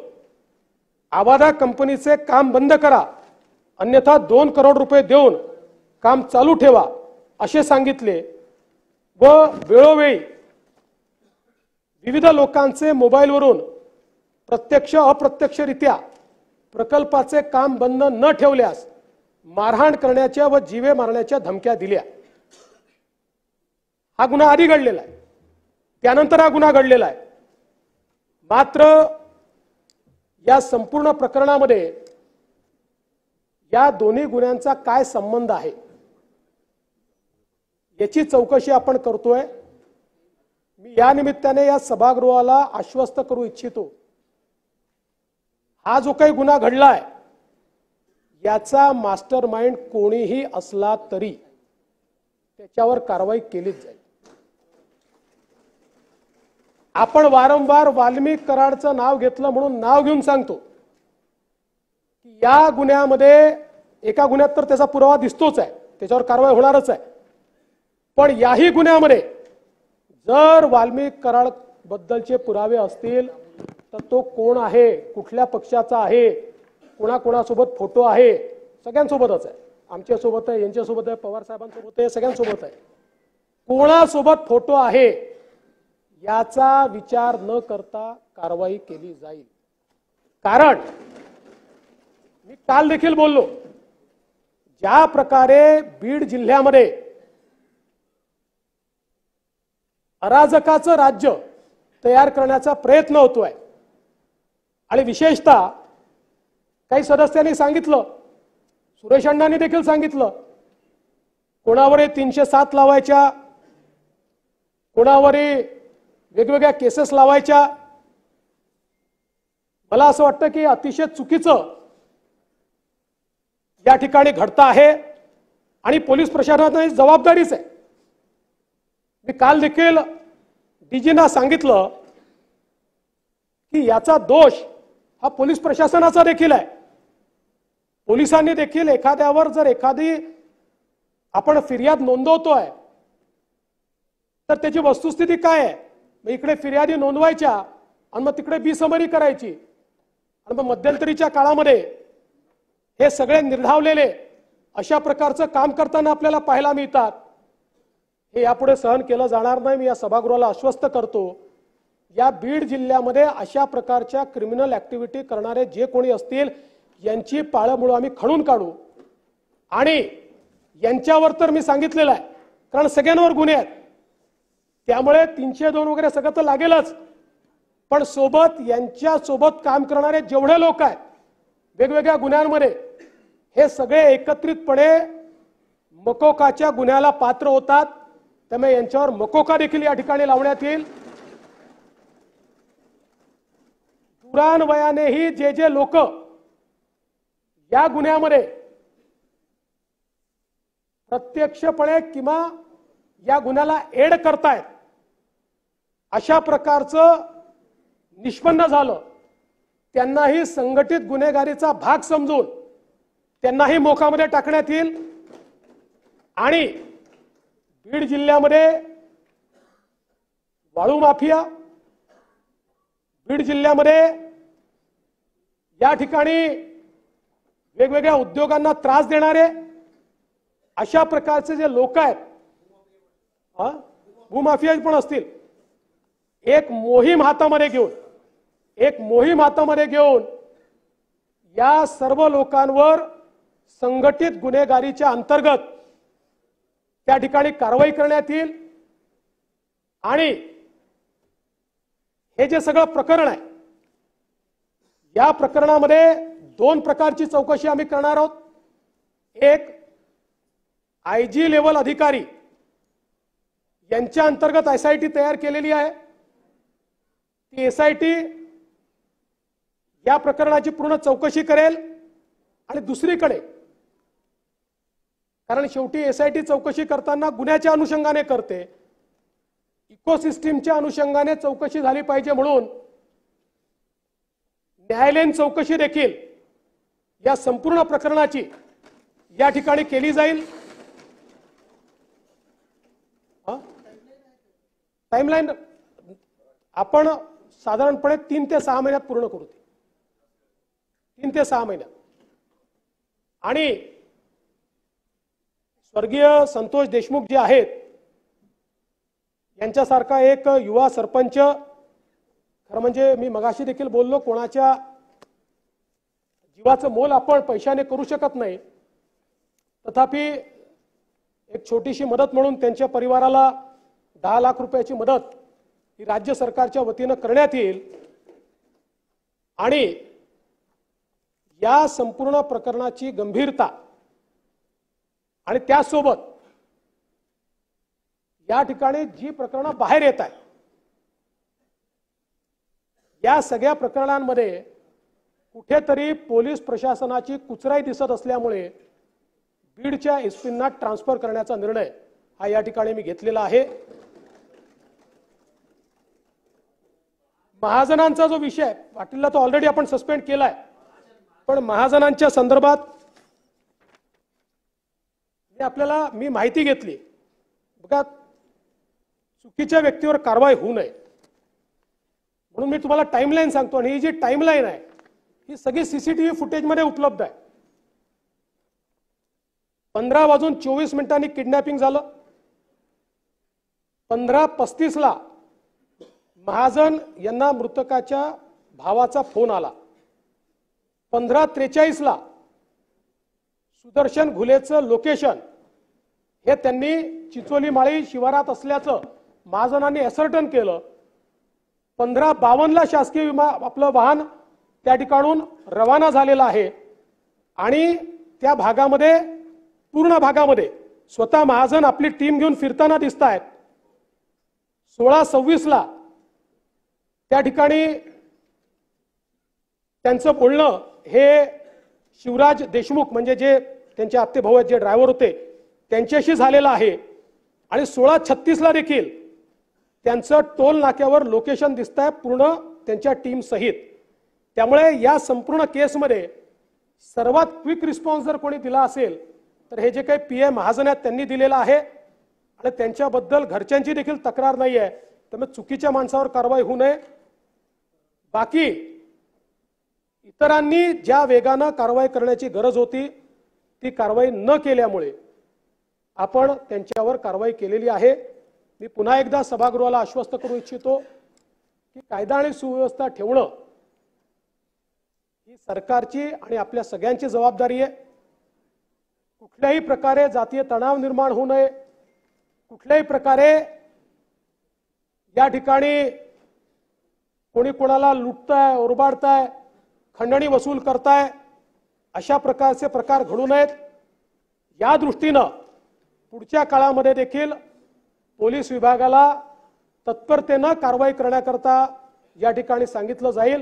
आवादा कंपनीचे काम बंद करा अन्यथा 2 करोड रुपये देऊन काम चालू ठेवा असे सांगितले. व वेळोवेळी विविध लोकांचे मोबाईलवरून प्रत्यक्ष अप्रत्यक्षरित्या प्रकल्पाचे काम बंद न ठेवल्यास मारहाण करण्याच्या व जीवे मारण्याच्या धमक्या दिल्या. हा गुन्हा आधी घडलेला आहे. त्यानंतर हा गुन्हा घडलेला आहे. मात्र या संपूर्ण प्रकरणामध्ये या दोन्ही गुन्ह्यांचा काय संबंध आहे याची चौकशी आपण करतोय. मी या निमित्ताने या सभागृहाला आश्वस्त करू इच्छितो हा जो काही गुन्हा घडलाय याचा मास्टर माइंड कोणीही असला तरी त्याच्यावर कारवाई केलीच जाईल. आपण वारंवार वाल्मिक कराडचं नाव घेतलं म्हणून नाव घेऊन सांगतो की या गुन्ह्यामध्ये एका गुन्ह्यात तर त्याचा पुरावा दिसतोच आहे त्याच्यावर कारवाई होणारच आहे. पण याही गुन्ह्यामध्ये जर वाल्मिक कराड बद्दलचे पुरावे असतील तर तो कोण आहे कुठल्या पक्षाचा आहे कोणाकोणासोबत फोटो आहे सगळ्यांसोबतच आहे. आमच्या सोबत आहे यांच्या सोबत आहे पवार साहेबांसोबत आहे सगळ्यांसोबत आहे. कोणासोबत फोटो आहे याचा विचार न करता कारवाई केली जाईल. कारण मी काल देखील बोललो ज्या प्रकारे बीड जिल्ह्यामध्ये अराजकाचं राज्य तयार करण्याचा प्रयत्न होतोय आणि विशेषतः काही सदस्यांनी सांगितलं सुरेश अण्णांनी देखील सांगितलं कोणावर 307 लावायच्या कोणावर वेगवेगळ्या केसेस लावायच्या. मला असं वाटतं की अतिशय चुकीचं या ठिकाणी घडतं आहे आणि पोलीस प्रशासनाची जबाबदारीच आहे. मी काल देखील डीजींना सांगितलं की याचा दोष हा पोलीस प्रशासनाचा देखील आहे. पोलिसांनी देखील एखाद्यावर जर एखादी आपण फिर्याद नोंदवतोय तर त्याची वस्तुस्थिती काय आहे मग इकडे फिर्यादी नोंदवायच्या आणि मग तिकडे बिसमरी करायची आणि मग मध्यंतरीच्या काळामध्ये हे सगळे निर्धावलेले अशा प्रकारचं काम करताना आपल्याला पाहायला मिळतात. हे यापुढे सहन केलं जाणार नाही. मी या सभागृहाला आश्वस्त करतो या बीड जिल्ह्यामध्ये अशा प्रकारच्या क्रिमिनल ऍक्टिव्हिटी करणारे जे कोणी असतील यांची पाळंमुळं आम्ही खणून काढू आणि यांच्यावर तर मी सांगितलेलं आहे कारण सगळ्यांवर गुन्हे आहेत त्यामुळे 302 वगैरे सगळं तर लागेलच. पण सोबत यांच्या सोबत काम करणारे जेवढे लोक आहेत वेगवेगळ्या गुन्ह्यांमध्ये, हे सगळे एकत्रितपणे मकोकाच्या गुन्ह्याला पात्र होतात. त्यामुळे यांच्यावर मकोका देखील या ठिकाणी लावण्यात येईल. दुरान्वयानेही जे जे लोक या गुन्ह्यामध्ये प्रत्यक्षपणे किंवा या गुन्ह्याला एड करतायत, अशा प्रकारचं निष्पन्न झालं, त्यांनाही संघटित गुन्हेगारीचा भाग समजून त्यांनाही मोकामध्ये टाकण्यात येईल. आणि बीड जिल्ह्यामध्ये वाळू माफिया, बीड जिल्ह्यामध्ये या ठिकाणी वेगवेगळ्या उद्योगांना त्रास देणारे अशा प्रकारचे जे लोक आहेत, भूमाफिया पण असतील, एक मोहीम हातामध्ये घेऊन या सर्व लोकांवर संघटित गुन्हेगारीच्या अंतर्गत त्या ठिकाणी कारवाई करण्यात येईल. आणि हे जे सगळं प्रकरण आहे, या प्रकरणामध्ये दोन प्रकारची चौकशी आम्ही करणार आहोत. एक आयजी लेवल अधिकारी यांच्या अंतर्गत एसआयटी तयार केलेली आहे. ती एसआयटी या प्रकरणाची पूर्ण चौकशी करेल. आणि दुसरीकडे, कारण शेवटी एसआयटी चौकशी करताना गुन्ह्याच्या अनुषंगाने करते, इकोसिस्टीमच्या अनुषंगाने चौकशी झाली पाहिजे, म्हणून न्यायालयीन चौकशी देखील या संपूर्ण प्रकरणाची या ठिकाणी केली जाईल. टाइमलाईन आपण साधारणपणे 3 ते 6 महिन्यात पूर्ण करू. 3 ते 6 महिन्यात. आणि स्वर्गीय संतोष देशमुख जे आहेत, यांच्यासारखा एक युवा सरपंच, खरं म्हणजे मी मगाशी देखील बोललो, कोणाच्या जीवाचं मोल आपण पैशाने करू शकत नाही. तथापि एक छोटीशी मदत म्हणून त्यांच्या परिवाराला 10 लाख रुपयाची मदत ही राज्य सरकारच्या वतीनं करण्यात येईल. आणि या संपूर्ण प्रकरणाची गंभीरता आणि त्यासोबत या ठिकाणी जी प्रकरणं बाहेर येत आहेत, या सगळ्या प्रकरणांमध्ये कुठेतरी पोलीस प्रशासनाची कुचराई दिसत असल्यामुळे बीडच्या एसपींना ट्रान्सफर करण्याचा निर्णय हा या ठिकाणी मी घेतलेला आहे. महाजनांचा जो विषय पाटीलला तो ऑलरेडी आपण सस्पेंड केलाय, पण महाजनांच्या संदर्भात मी माहिती घेतली. बघा, चुकीच्या व्यक्तीवर कारवाई होऊ नये म्हणून मी तुम्हाला टाइमलाईन सांगतो. आणि ही जी टाइमलाईन आहे ही सगळी सीसीटीव्ही फुटेजमध्ये उपलब्ध आहे. 15:24 किडनॅपिंग झालं. 15:35 महाजन यांना मृतकाच्या भावाचा फोन आला. 15:43 सुदर्शन घुलेचं लोकेशन हे त्यांनी चिचोली माळी शिवारात असल्याचं महाजनांनी असर्टन केलं. 15:52 शासकीय आपलं वाहन त्या ठिकाणून रवाना झालेलं आहे. आणि त्या भागामध्ये, पूर्ण भागामध्ये स्वतः महाजन आपली टीम घेऊन फिरताना दिसत आहेत. 16:26 त्या ठिकाणी त्यांचं बोलणं हे शिवराज देशमुख म्हणजे जे त्यांचे आत्ते भाऊ आहेत, जे ड्रायव्हर होते, त्यांच्याशी झालेलं आहे. आणि 16:36 देखील त्यांचं टोल नाक्यावर लोकेशन दिसत आहे पूर्ण त्यांच्या टीम सहित. त्यामुळे या संपूर्ण केसमध्ये सर्वात क्विक रिस्पॉन्स जर कोणी दिला असेल तर हे जे काही पीए महाजन आहेत त्यांनी दिलेला आहे. आणि त्यांच्याबद्दल घरच्यांची देखील तक्रार नाही आहे. त्यामुळे चुकीच्या माणसावर कारवाई होऊ नये. बाकी इतरांनी ज्या वेगानं कारवाई करण्याची गरज होती ती कारवाई न केल्यामुळे आपण त्यांच्यावर कारवाई केलेली आहे. मी पुन्हा एकदा सभागृहाला आश्वस्त करू इच्छितो की कायदा आणि सुव्यवस्था ठेवणं ही सरकारची आणि आपल्या सगळ्यांची जबाबदारी आहे. कुठल्याही प्रकारे जातीय तणाव निर्माण होऊ नये, कुठल्याही प्रकारे या ठिकाणी कोणी कोणाला लुटताय, ओरबाडताय, खंडणी वसूल करताय, अशा प्रकारचे प्रकार घडू नयेत या दृष्टीनं पुढच्या काळामध्ये देखील पोलीस विभागाला तत्परतेनं कारवाई करण्याकरता या ठिकाणी सांगितलं जाईल।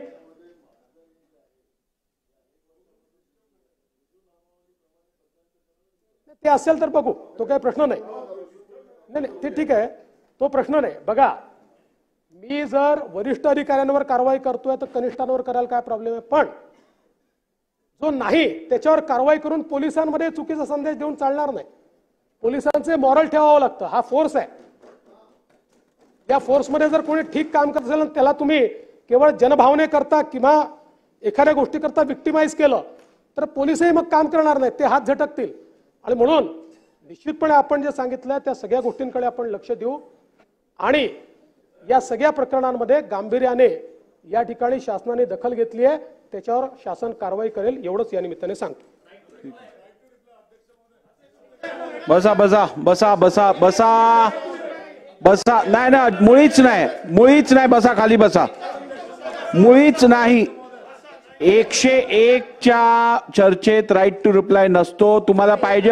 ते असेल तर बघू, तो काही प्रश्न नाही। नाही ते ठीक आहे, तो प्रश्न नाही। बघा, मी जर वरिष्ठ अधिकाऱ्यांवर कारवाई करतोय तर कनिष्ठांवर करायला काय प्रॉब्लेम आहे, पण जो नाही त्याच्यावर कारवाई करून पोलिसांमध्ये चुकीचा संदेश देऊन चालणार नाही। पोलिसांचे मॉरल ठेवावं लागतं, हा फोर्स आहे। या फोर्समध्ये जर कोणी ठीक काम करत असेल त्याला तुम्ही केवळ जनभावने करता किंवा एखाद्या गोष्टी करता विक्टिमाइज केलं तर पोलिसही मग काम करणार नाहीत, ते हात झटकतील। आणि म्हणून निश्चितपणे आपण जे सांगितलं त्या सगळ्या गोष्टींकडे आपण लक्ष देऊ आणि या सगळ्या प्रकरणांमध्ये गांभीर्याने या ठिकाणी शासनाने दखल घेतली आहे, त्याच्यावर शासन कारवाई करेल एवढंच या निमित्ताने सांगतो। बसा बसा बसा बसा बसा बसा, नाही ना, मुळीच नाही, बसा, खाली बसा, मुळीच नाही। 101 च्या चर्चेत राईट टू रिप्लाय नसतो। तुम्हाला पाहिजे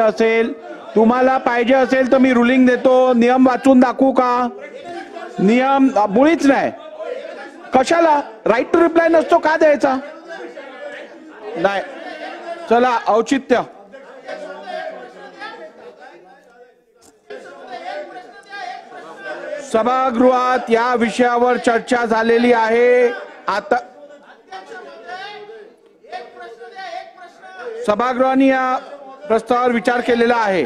असेल तर मी रुलिंग देतो, नियम वाचून दाखवू का? नियम मुळीच नाही, कशाला राईट टू रिप्लाय नसतो, का द्यायचा नाही? चला, औचित्य सभागृहात या विषयावर चर्चा झालेली आहे। आता सभागृहाने या प्रस्तावावर विचार केलेला आहे।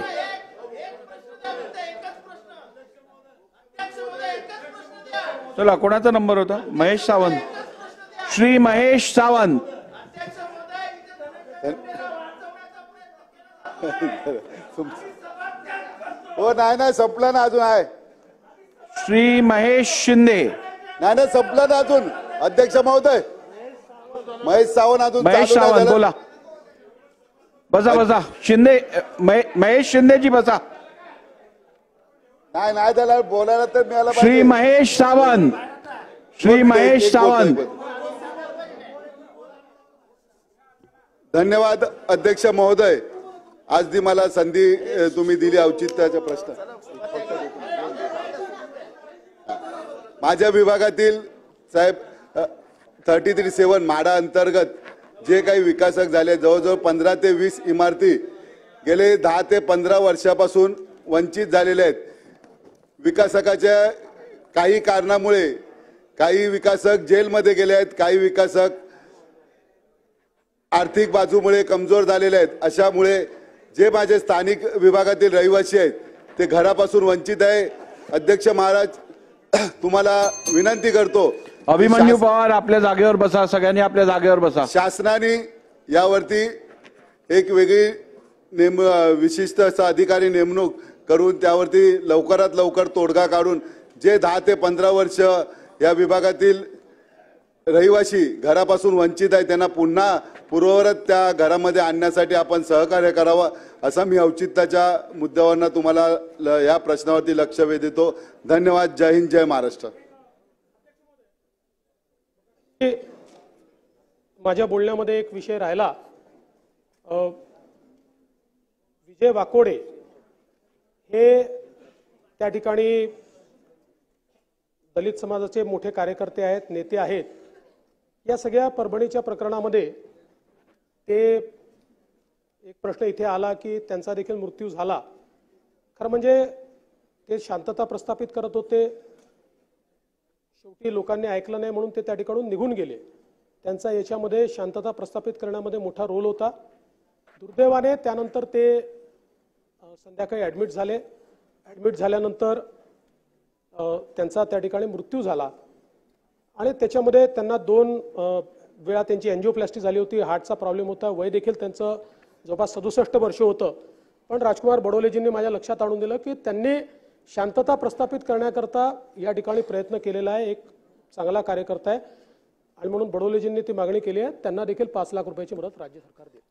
चला, कोणाचा नंबर होता? महेश सावंत, श्री महेश सावंत। हो, नाही संपलं ना, अजून आहे। श्री महेश शिंदे, नाही संपलं ना अजून, अध्यक्ष महोदय। महेश सावंत अजून, महेश सावंत बोला। बसा बसा, शिंदे, महेश शिंदेजी बसा। नाही त्याला बोलायला तर मिळालं पाहिजे। श्री महेश सावंत, श्री महेश सावंत। धन्यवाद अध्यक्ष महोदय, आज ती मला संधी तुम्ही दिली औचित्याचा प्रश्न। माझ्या विभागातील साहेब 33-7 माडा अंतर्गत जे काही विकासक झाले, जवळजवळ 15 ते 20 इमारती गेले 10 ते 15 वर्षापासून वंचित झालेले आहेत। विकासकाच्या काही कारणामुळे काही विकासक जेलमध्ये गेले आहेत, काही विकासक आर्थिक बाजूमुळे कमजोर झालेले आहेत। अशामुळे जे माझे स्थानिक विभागातील रहिवासी आहेत ते घरापासून वंचित आहे। अध्यक्ष महाराज, तुम्हाला विनंती करतो, अभिमन्यू पवार आपल्या जागेवर बसा, सगळ्यांनी आपल्या जागेवर बसा। शासनाने यावरती एक वेगळी विशिष्ट अधिकारी नेमणूक करून त्यावरती लवकरात लवकर तोडगा काढून जे 10 ते 15 वर्ष या विभागातील रहिवासी घरापासून वंचित आहे त्यांना पुन्हा पूर्ववत त्या घरामध्ये आणण्यासाठी आपण सहकार्य करावं, असा मी औचित्याच्या मुद्द्यावरनं तुम्हाला या प्रश्नावरती लक्ष वेधतो। धन्यवाद। जय हिंद, जय महाराष्ट्र। माझ्या बोलण्यामध्ये एक विषय राहिला, विजय वाकोडे हे त्या ठिकाणी दलित समाजाचे मोठे कार्यकर्ते आहेत, नेते आहेत। या सगळ्या परभणीच्या प्रकरणामध्ये ते एक प्रश्न इथे आला की त्यांचा देखील मृत्यू झाला। खरं म्हणजे ते शांतता प्रस्थापित करत होते, शेवटी लोकांनी ऐकलं नाही म्हणून ते त्या ठिकाणून निघून गेले। त्यांचा याच्यामध्ये शांतता प्रस्थापित करण्यामध्ये मोठा रोल होता। दुर्दैवाने त्यानंतर ते संध्याकाळी ॲडमिट झाले। ॲडमिट झाल्यानंतर त्यांचा त्या ठिकाणी मृत्यू झाला आणि त्याच्यामध्ये त्यांना 2 वेळा त्यांची एंजिओप्लास्टी झाली होती, हार्टचा प्रॉब्लेम होता, वय देखील त्यांचं जवळपास 67 वर्ष होतं। पण राजकुमार बडोलेजींनी माझ्या लक्षात आणून दिलं की त्यांनी शांतता प्रस्थापित करण्याकरता या ठिकाणी प्रयत्न केलेला आहे, एक चांगला कार्यकर्ता आहे आणि म्हणून बडोलेजींनी ती मागणी केली आहे, त्यांना देखील 5 लाख रुपयाची मदत राज्य सरकार देईल।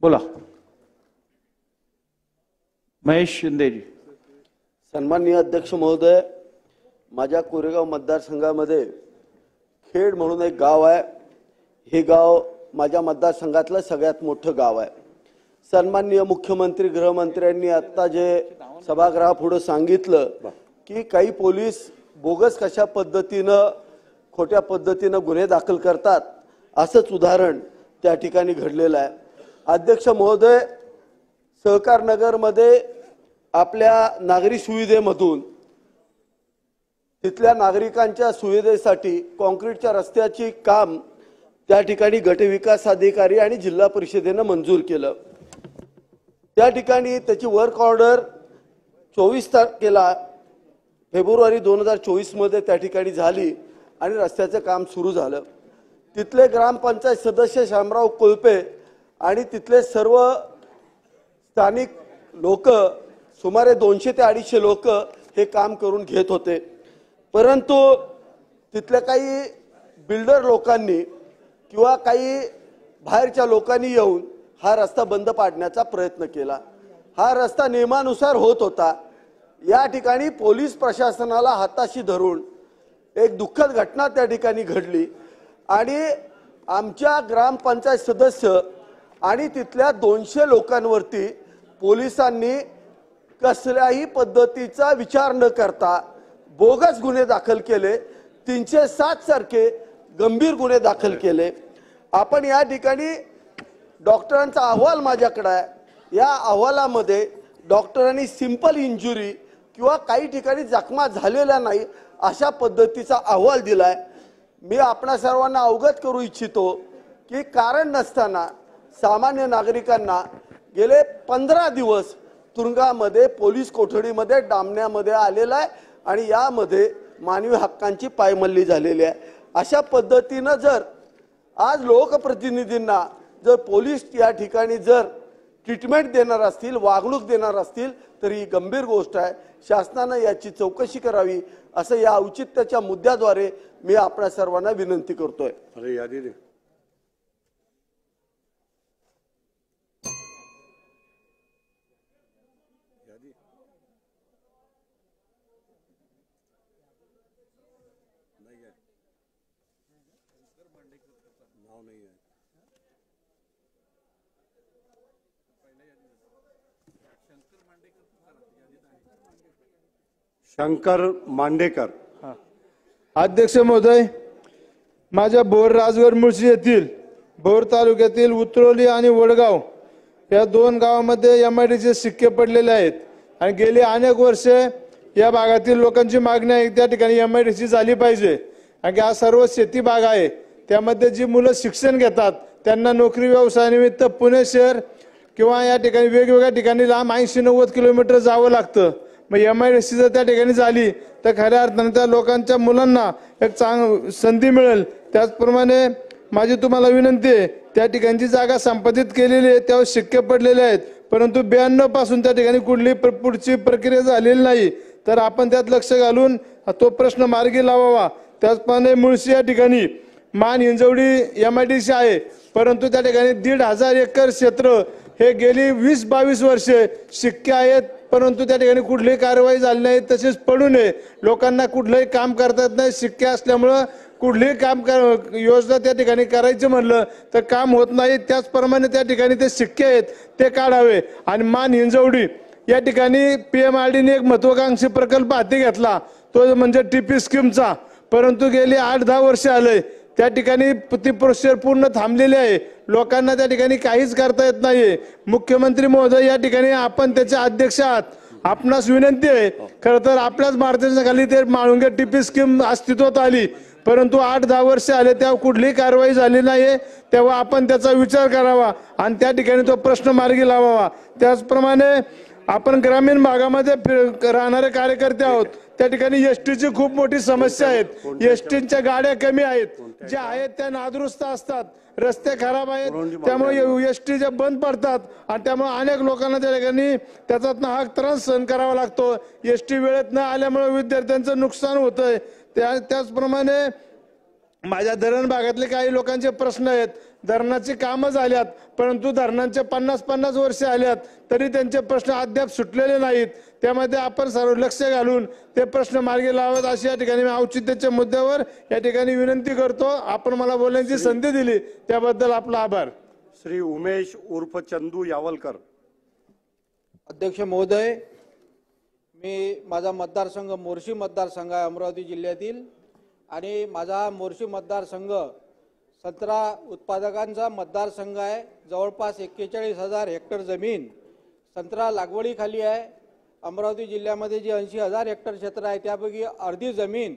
बोला महेश शिंदेजी। सन्माननीय अध्यक्ष महोदय, माझ्या कोरेगाव मतदारसंघामध्ये खेड म्हणून एक गाव आहे. हे गाव माझ्या मतदारसंघातलं सगळ्यात मोठं गाव आहे. सन्माननीय मुख्यमंत्री गृहमंत्र्यांनी आता जे सभागृहापुढे सांगितलं की काही पोलीस बोगस कशा पद्धतीनं खोट्या पद्धतीनं गुन्हे दाखल करतात, असंच उदाहरण त्या ठिकाणी घडलेलं आहे. अध्यक्ष महोदय, सहकार नगरमध्ये आपल्या नागरी सुविधेमधून तिथल्या नागरिकांच्या सुविधेसाठी काँक्रीटच्या रस्त्याची काम त्या ठिकाणी गटविकास अधिकारी आणि जिल्हा परिषदेनं मंजूर केलं. त्या ठिकाणी त्याची वर्क ऑर्डर 24 तारखेला फेब्रुवारी 2024 मध्ये त्या ठिकाणी झाली आणि रस्त्याचं काम सुरू झालं. तिथले ग्रामपंचायत सदस्य शामराव कोल्पे आणि तिथले सर्व स्थानिक लोक, सुमारे 200 ते 250 लोक हे काम करून घेत होते. परंतु तिथल्या काही बिल्डर लोकांनी किंवा काही बाहेरच्या लोकांनी येऊन हा रस्ता बंद पाडण्याचा प्रयत्न केला. हा रस्ता नियमानुसार होत होता. या ठिकाणी पोलीस प्रशासनाला हाताशी धरून एक दुःखद घटना त्या ठिकाणी घडली आणि आमच्या ग्रामपंचायत सदस्य आणि तिथल्या 200 लोकांवरती पोलिसांनी कसल्याही पद्धतीचा विचार न करता बोगस गुन्हे दाखल केले. 307 सारखे गंभीर गुन्हे दाखल केले. आपण या ठिकाणी डॉक्टरांचा अहवाल माझ्याकडे आहे. या अहवालामध्ये डॉक्टरांनी सिंपल इंजुरी किंवा काही ठिकाणी जखमा झालेल्या नाही अशा पद्धतीचा अहवाल दिलाय. मी आपणा सर्वांना अवगत करू इच्छितो की कारण नसताना सामान्य नागरिकांना गेले 15 दिवस तुरुंगामध्ये पोलीस कोठडीमध्ये डांबण्यामध्ये आलेला आहे आणि यामध्ये मानवी हक्कांची पायमल्ली झालेली आहे. अशा पद्धतीनं जर आज लोकप्रतिनिधींना जर पोलीस या ठिकाणी जर ट्रीटमेंट देणार असतील, वागणूक देणार असतील, तर ही गंभीर गोष्ट आहे. शासनाने याची चौकशी करावी असं या औचित्याच्या मुद्द्याद्वारे मी आपल्या सर्वांना विनंती करतोय. शंकर मांडेकर. अध्यक्ष महोदय, माझ्या भोर राजगड मुळशी येथील भोर तालुक्यातील उतरोली आणि वडगाव या 2 गावांमध्ये एमआयडीसीचे शिक्के पडलेले आहेत आणि गेली अनेक वर्षे या भागातील लोकांची मागणी आहे त्या ठिकाणी एमआयडीसी झाली पाहिजे. आणि हा सर्व शेती भाग आहे. त्यामध्ये जी मुलं शिक्षण घेतात त्यांना नोकरी व्यवसायानिमित्त पुणे शहर किंवा या ठिकाणी वेगवेगळ्या ठिकाणी लांब 80-90 किलोमीटर जावं लागतं. मग एमआयडीसी जर त्या ठिकाणी झाली तर खऱ्या अर्थाने त्या लोकांच्या मुलांना एक संधी मिळेल. त्याचप्रमाणे माझी तुम्हाला विनंती आहे, त्या ठिकाणची जागा संपादित केलेली आहे, त्यावर शिक्के पडलेले आहेत, परंतु 92 पासून त्या ठिकाणी कुठली पुढची प्रक्रिया झालेली नाही. तर आपण त्यात लक्ष घालून तो प्रश्न मार्गी लावावा. त्याचप्रमाणे मुळशी या ठिकाणी मान हिंजवडी एमआयडीसी आहे, परंतु त्या ठिकाणी 1,500 एकर क्षेत्र हे गेली 20-22 वर्षे शिक्के आहेत, परंतु त्या ठिकाणी कुठलीही कारवाई झाली नाही. तसेच पडू नये, लोकांना कुठलंही काम करता येत नाही. शिक्के असल्यामुळं कुठलीही काम योजना त्या ठिकाणी करायचं म्हणलं तर काम होत नाही. त्याचप्रमाणे त्या ठिकाणी ते शिक्के आहेत ते काढावे. आणि मान हिंजवडी या ठिकाणी PMRDने एक महत्वाकांक्षी प्रकल्प हाती घेतला, तो म्हणजे टीपी स्कीमचा, परंतु गेली 8-10 वर्ष आले त्या ठिकाणी ती प्रोसेस पूर्ण थांबलेली आहे. लोकांना त्या ठिकाणी काहीच करता येत नाहीये. मुख्यमंत्री महोदय, या ठिकाणी आपण त्याचे अध्यक्ष आहात, आपणास विनंती आहे, खरं तर आपल्याच मार्गदर्शनाखाली ते माळुंगे टीपी स्कीम अस्तित्वात आली, परंतु 8-10 वर्ष आले तेव्हा कुठलीही कारवाई झाली नाहीये. तेव्हा आपण त्याचा विचार करावा आणि त्या ठिकाणी तो प्रश्न मार्गी लावावा. त्याचप्रमाणे आपण ग्रामीण भागामध्ये राहणारे कार्यकर्ते आहोत. त्या ठिकाणी एसटीची खूप मोठी समस्या आहेत. एसटीच्या गाड्या कमी आहेत, ज्या आहेत त्या नादुरुस्त असतात, रस्ते खराब आहेत, त्यामुळे एसटी ज्या बंद पडतात आणि त्यामुळे अनेक लोकांना त्या ठिकाणी त्याचा हा त्रास सहन करावा लागतो. एसटी वेळेत न आल्यामुळे विद्यार्थ्यांचं नुकसान होतंय. त्याचप्रमाणे माझ्या धरण भागातले काही लोकांचे प्रश्न आहेत. धरणाची कामं झाल्यात, परंतु धरणांचे 50-50 वर्ष आल्यात तरी त्यांचे प्रश्न अद्याप सुटलेले नाहीत. त्यामध्ये आपण सर्व लक्ष घालून ते प्रश्न मार्गी लावत अशी या ठिकाणी मी औचित्याच्या मुद्द्यावर या ठिकाणी विनंती करतो. आपण मला बोलण्याची संधी दिली त्याबद्दल आपला आभार. श्री उमेश उर्फ चंदू यावलकर. अध्यक्ष महोदय, मी माझा मतदारसंघ मोर्शी मतदारसंघ आहे अमरावती जिल्ह्यातील आणि माझा मोर्शी मतदारसंघ संत्रा उत्पादकांचा मतदारसंघ आहे. जवळपास 41,000 हेक्टर जमीन संत्रा लागवडीखाली आहे. अमरावती जिल्ह्यामध्ये जे 80,000 हेक्टर क्षेत्र आहे त्यापैकी अर्धी जमीन